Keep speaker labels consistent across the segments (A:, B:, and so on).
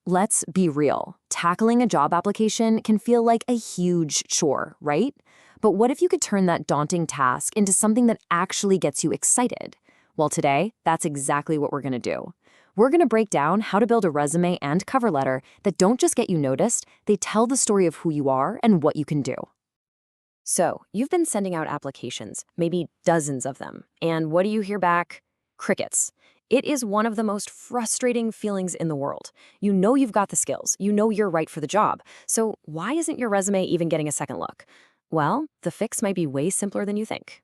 A: Let's be real. Tackling a job application can feel like a huge chore, right? But what if you could turn that daunting task into something that actually gets you excited? Well, today, that's exactly what we're going to do. We're going to break down how to build a resume and cover letter that don't just get you noticed, they tell the story of who you are and what you can do. So, you've been sending out applications, maybe dozens of them, and what do you hear back? Crickets. It is one of the most frustrating feelings in the world. You know you've got the skills, you know you're right for the job, so why isn't your resume even getting a second look? Well, the fix might be way simpler than you think.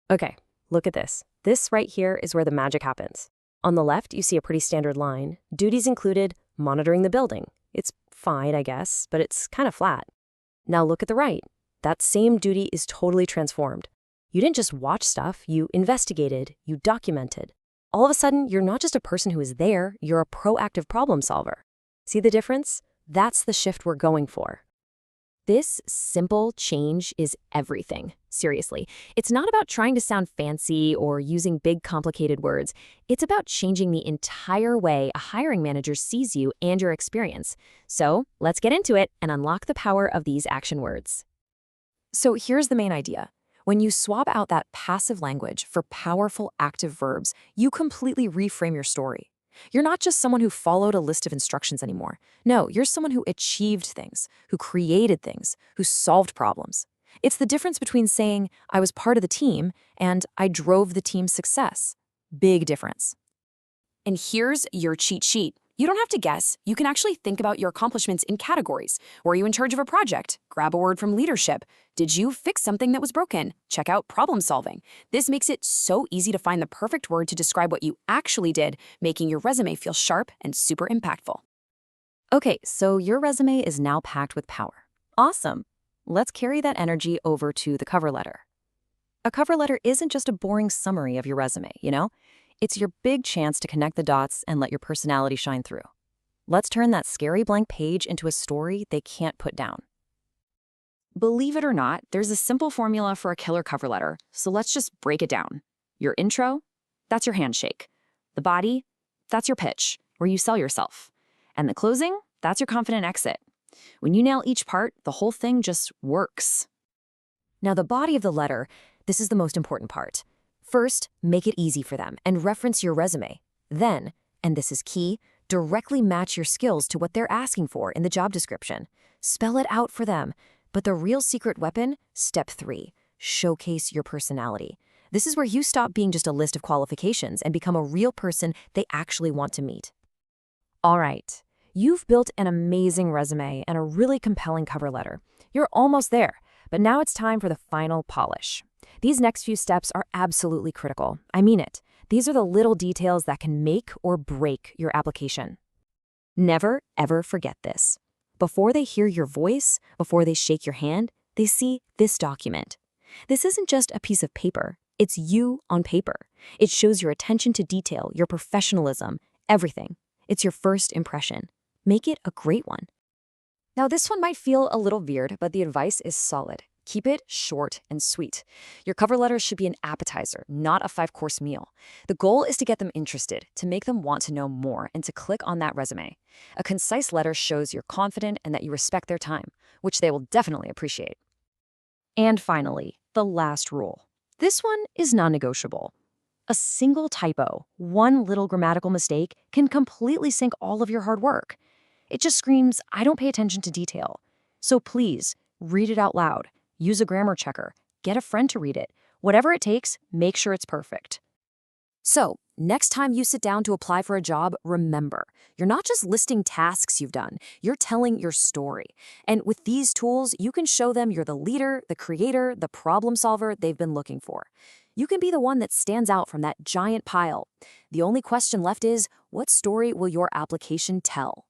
A: Okay, look at this. This right here is where the magic happens. On the left, you see a pretty standard line. Duties included monitoring the building. It's fine, I guess, but it's kind of flat. Now look at the right. That same duty is totally transformed. You didn't just watch stuff, you investigated, you documented. All of a sudden, you're not just a person who is there, you're a proactive problem solver. See the difference? That's the shift we're going for. This simple change is everything. Seriously, it's not about trying to sound fancy or using big, complicated words. It's about changing the entire way a hiring manager sees you and your experience. So let's get into it and unlock the power of these action words. So here's the main idea. When you swap out that passive language for powerful active verbs, you completely reframe your story. You're not just someone who followed a list of instructions anymore. No, you're someone who achieved things, who created things, who solved problems. It's the difference between saying, I was part of the team, and I drove the team's success. Big difference. And here's your cheat sheet. You don't have to guess. You can actually think about your accomplishments in categories. Were you in charge of a project? Grab a word from leadership. Did you fix something that was broken? Check out problem solving. This makes it so easy to find the perfect word to describe what you actually did, making your resume feel sharp and super impactful. Okay, so your resume is now packed with power. Awesome. Let's carry that energy over to the cover letter. A cover letter isn't just a boring summary of your resume, you know? It's your big chance to connect the dots and let your personality shine through. Let's turn that scary blank page into a story they can't put down. Believe it or not, there's a simple formula for a killer cover letter, so let's just break it down. Your intro, that's your handshake. The body, that's your pitch, where you sell yourself. And the closing, that's your confident exit. When you nail each part, the whole thing just works. Now, the body of the letter, this is the most important part. First, make it easy for them and reference your resume. Then, and this is key, directly match your skills to what they're asking for in the job description. Spell it out for them. But the real secret weapon, step 3, showcase your personality. This is where you stop being just a list of qualifications and become a real person they actually want to meet. All right, you've built an amazing resume and a really compelling cover letter. You're almost there, but now it's time for the final polish. These next few steps are absolutely critical. I mean it. These are the little details that can make or break your application. Never, ever forget this. Before they hear your voice, before they shake your hand, they see this document. This isn't just a piece of paper. It's you on paper. It shows your attention to detail, your professionalism, everything. It's your first impression. Make it a great one. Now, this one might feel a little weird, but the advice is solid. Keep it short and sweet. Your cover letter should be an appetizer, not a 5-course meal. The goal is to get them interested, to make them want to know more, and to click on that resume. A concise letter shows you're confident and that you respect their time, which they will definitely appreciate. And finally, the last rule. This one is non-negotiable. A single typo, one little grammatical mistake, can completely sink all of your hard work. It just screams, I don't pay attention to detail. So please, read it out loud. Use a grammar checker. Get a friend to read it. Whatever it takes, make sure it's perfect. So, next time you sit down to apply for a job, remember, you're not just listing tasks you've done, you're telling your story. And with these tools, you can show them you're the leader, the creator, the problem solver they've been looking for. You can be the one that stands out from that giant pile. The only question left is, what story will your application tell?